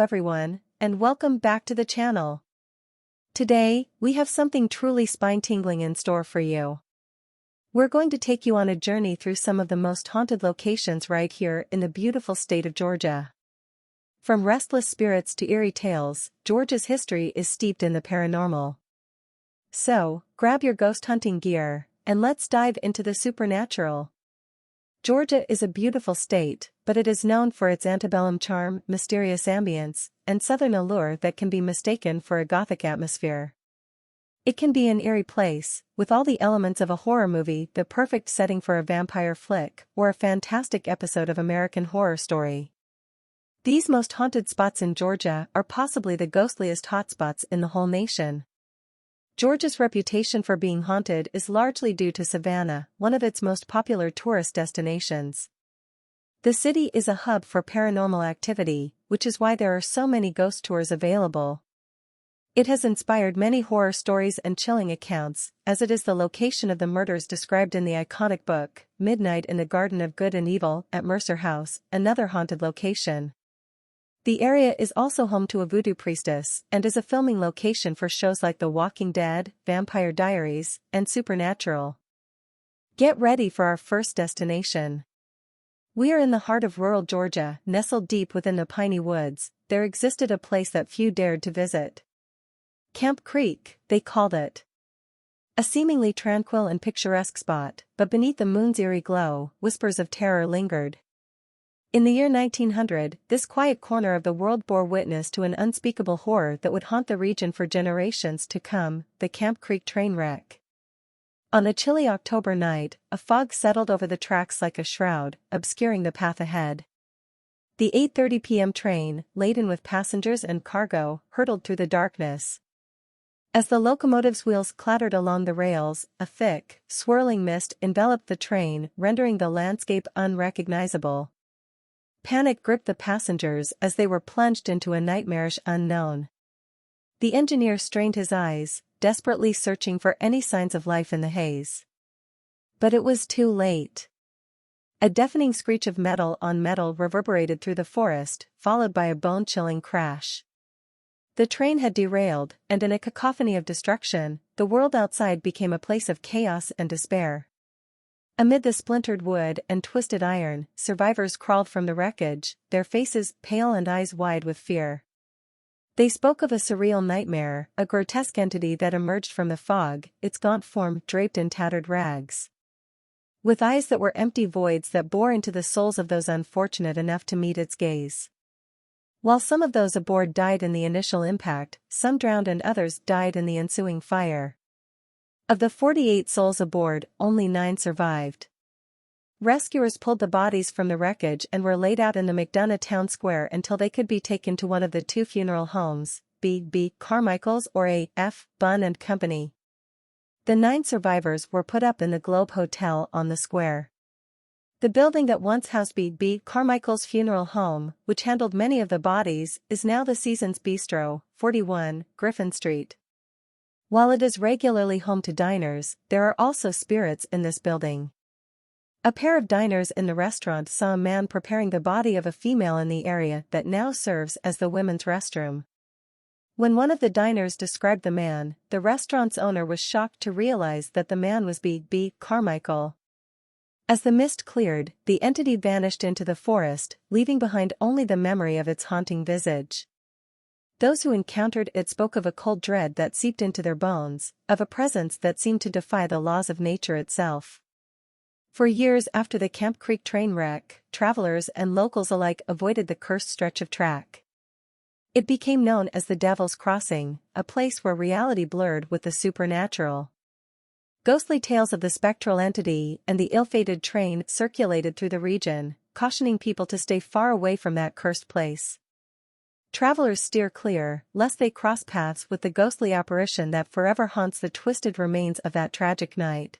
everyone, and welcome back to the channel. Today, we have something truly spine-tingling in store for you. We're going to take you on a journey through some of the most haunted locations right here in the beautiful state of Georgia. From restless spirits to eerie tales, Georgia's history is steeped in the paranormal. So, grab your ghost hunting gear, and let's dive into the supernatural. Georgia is a beautiful state, but it is known for its antebellum charm, mysterious ambience, and southern allure that can be mistaken for a gothic atmosphere. It can be an eerie place, with all the elements of a horror movie, the perfect setting for a vampire flick, or a fantastic episode of American Horror Story. These most haunted spots in Georgia are possibly the ghostliest hotspots in the whole nation. Georgia's reputation for being haunted is largely due to Savannah, one of its most popular tourist destinations. The city is a hub for paranormal activity, which is why there are so many ghost tours available. It has inspired many horror stories and chilling accounts, as it is the location of the murders described in the iconic book, Midnight in the Garden of Good and Evil, at Mercer House, another haunted location. The area is also home to a voodoo priestess and is a filming location for shows like The Walking Dead, Vampire Diaries, and Supernatural. Get ready for our first destination. We are in the heart of rural Georgia, nestled deep within the piney woods. There existed a place that few dared to visit. Camp Creek, they called it. A seemingly tranquil and picturesque spot, but beneath the moon's eerie glow, whispers of terror lingered. In the year 1900, this quiet corner of the world bore witness to an unspeakable horror that would haunt the region for generations to come, the Camp Creek train wreck. On a chilly October night, a fog settled over the tracks like a shroud, obscuring the path ahead. The 8:30 p.m. train, laden with passengers and cargo, hurtled through the darkness. As the locomotive's wheels clattered along the rails, a thick, swirling mist enveloped the train, rendering the landscape unrecognizable. Panic gripped the passengers as they were plunged into a nightmarish unknown. The engineer strained his eyes, desperately searching for any signs of life in the haze. But it was too late. A deafening screech of metal on metal reverberated through the forest, followed by a bone-chilling crash. The train had derailed, and in a cacophony of destruction, the world outside became a place of chaos and despair. Amid the splintered wood and twisted iron, survivors crawled from the wreckage, their faces pale and eyes wide with fear. They spoke of a surreal nightmare, a grotesque entity that emerged from the fog, its gaunt form draped in tattered rags. With eyes that were empty voids that bore into the souls of those unfortunate enough to meet its gaze. While some of those aboard died in the initial impact, some drowned and others died in the ensuing fire. Of the 48 souls aboard, only 9 survived. Rescuers pulled the bodies from the wreckage and were laid out in the McDonough town square until they could be taken to one of the 2 funeral homes, B. Carmichael's or A. F. Bunn and Company. The 9 survivors were put up in the Globe Hotel on the square. The building that once housed B. Carmichael's funeral home, which handled many of the bodies, is now the Seasons Bistro, 41, Griffin Street. While it is regularly home to diners, there are also spirits in this building. A pair of diners in the restaurant saw a man preparing the body of a female in the area that now serves as the women's restroom. When one of the diners described the man, the restaurant's owner was shocked to realize that the man was B. Carmichael. As the mist cleared, the entity vanished into the forest, leaving behind only the memory of its haunting visage. Those who encountered it spoke of a cold dread that seeped into their bones, of a presence that seemed to defy the laws of nature itself. For years after the Camp Creek train wreck, travelers and locals alike avoided the cursed stretch of track. It became known as the Devil's Crossing, a place where reality blurred with the supernatural. Ghostly tales of the spectral entity and the ill-fated train circulated through the region, cautioning people to stay far away from that cursed place. Travelers steer clear, lest they cross paths with the ghostly apparition that forever haunts the twisted remains of that tragic night.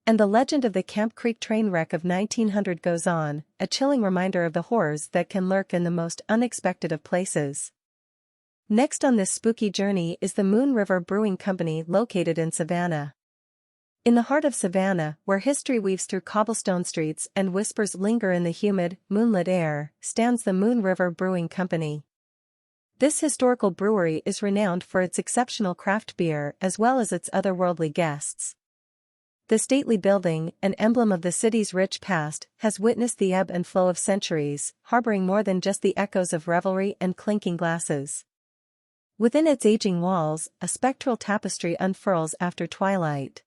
And the legend of the Camp Creek train wreck of 1900 goes on, a chilling reminder of the horrors that can lurk in the most unexpected of places. Next on this spooky journey is the Moon River Brewing Company located in Savannah. In the heart of Savannah, where history weaves through cobblestone streets and whispers linger in the humid, moonlit air, stands the Moon River Brewing Company. This historical brewery is renowned for its exceptional craft beer as well as its otherworldly guests. The stately building, an emblem of the city's rich past, has witnessed the ebb and flow of centuries, harboring more than just the echoes of revelry and clinking glasses. Within its aging walls, a spectral tapestry unfurls after twilight.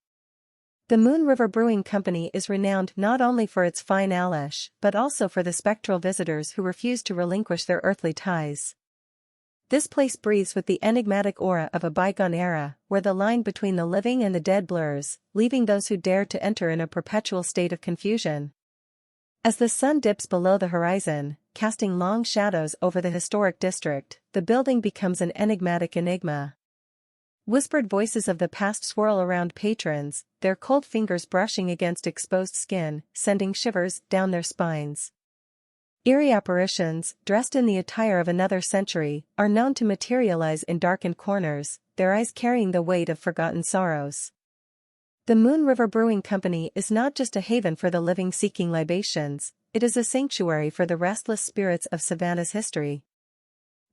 The Moon River Brewing Company is renowned not only for its fine alesh but also for the spectral visitors who refuse to relinquish their earthly ties. This place breathes with the enigmatic aura of a bygone era, where the line between the living and the dead blurs, leaving those who dare to enter in a perpetual state of confusion. As the sun dips below the horizon, casting long shadows over the historic district, the building becomes an enigmatic enigma. Whispered voices of the past swirl around patrons, their cold fingers brushing against exposed skin, sending shivers down their spines. Eerie apparitions, dressed in the attire of another century, are known to materialize in darkened corners, their eyes carrying the weight of forgotten sorrows. The Moon River Brewing Company is not just a haven for the living seeking libations, it is a sanctuary for the restless spirits of Savannah's history.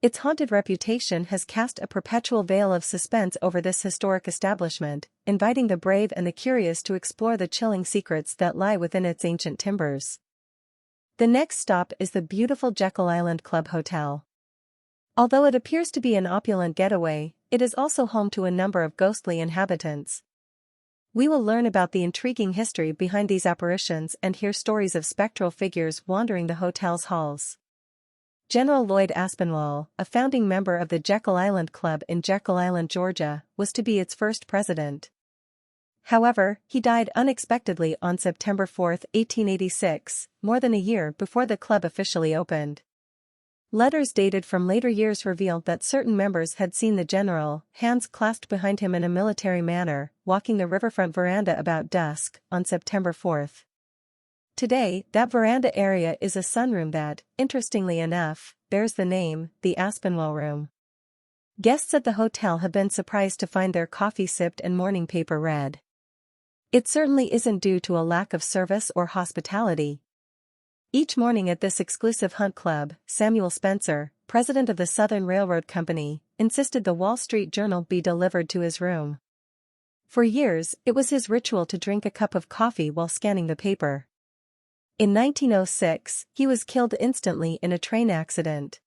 Its haunted reputation has cast a perpetual veil of suspense over this historic establishment, inviting the brave and the curious to explore the chilling secrets that lie within its ancient timbers. The next stop is the beautiful Jekyll Island Club Hotel. Although it appears to be an opulent getaway, it is also home to a number of ghostly inhabitants. We will learn about the intriguing history behind these apparitions and hear stories of spectral figures wandering the hotel's halls. General Lloyd Aspinwall, a founding member of the Jekyll Island Club in Jekyll Island, Georgia, was to be its first president. However, he died unexpectedly on September 4, 1886, more than a year before the club officially opened. Letters dated from later years revealed that certain members had seen the general, hands clasped behind him in a military manner, walking the riverfront veranda about dusk, on September 4. Today, that veranda area is a sunroom that, interestingly enough, bears the name, the Aspinwall Room. Guests at the hotel have been surprised to find their coffee sipped and morning paper read. It certainly isn't due to a lack of service or hospitality. Each morning at this exclusive hunt club, Samuel Spencer, president of the Southern Railroad Company, insisted the Wall Street Journal be delivered to his room. For years, it was his ritual to drink a cup of coffee while scanning the paper. In 1906, he was killed instantly in a train accident.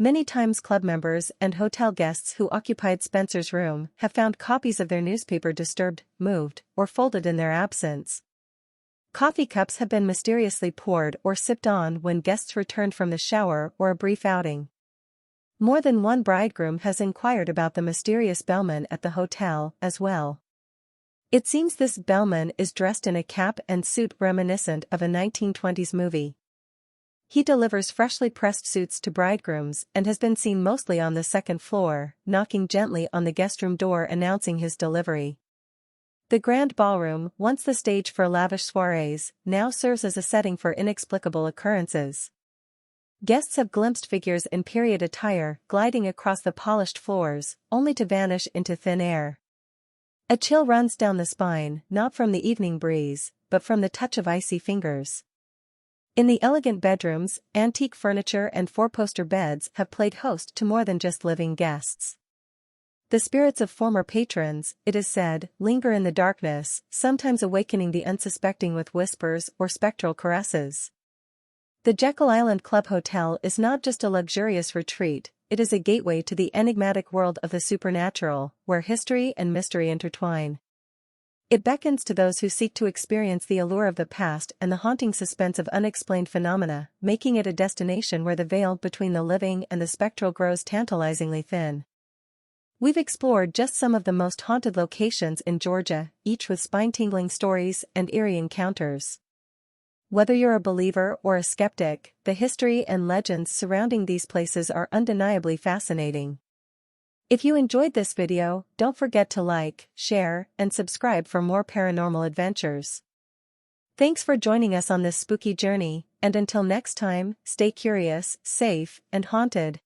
Many times club members and hotel guests who occupied Spencer's room have found copies of their newspaper disturbed, moved, or folded in their absence. Coffee cups have been mysteriously poured or sipped on when guests returned from the shower or a brief outing. More than one bridegroom has inquired about the mysterious bellman at the hotel as well. It seems this bellman is dressed in a cap and suit reminiscent of a 1920s movie. He delivers freshly pressed suits to bridegrooms and has been seen mostly on the second floor, knocking gently on the guest room door announcing his delivery. The grand ballroom, once the stage for lavish soirees, now serves as a setting for inexplicable occurrences. Guests have glimpsed figures in period attire gliding across the polished floors, only to vanish into thin air. A chill runs down the spine, not from the evening breeze, but from the touch of icy fingers. In the elegant bedrooms, antique furniture and four-poster beds have played host to more than just living guests. The spirits of former patrons, it is said, linger in the darkness, sometimes awakening the unsuspecting with whispers or spectral caresses. The Jekyll Island Club Hotel is not just a luxurious retreat, it is a gateway to the enigmatic world of the supernatural, where history and mystery intertwine. It beckons to those who seek to experience the allure of the past and the haunting suspense of unexplained phenomena, making it a destination where the veil between the living and the spectral grows tantalizingly thin. We've explored just some of the most haunted locations in Georgia, each with spine-tingling stories and eerie encounters. Whether you're a believer or a skeptic, the history and legends surrounding these places are undeniably fascinating. If you enjoyed this video, don't forget to like, share, and subscribe for more paranormal adventures. Thanks for joining us on this spooky journey, and until next time, stay curious, safe, and haunted.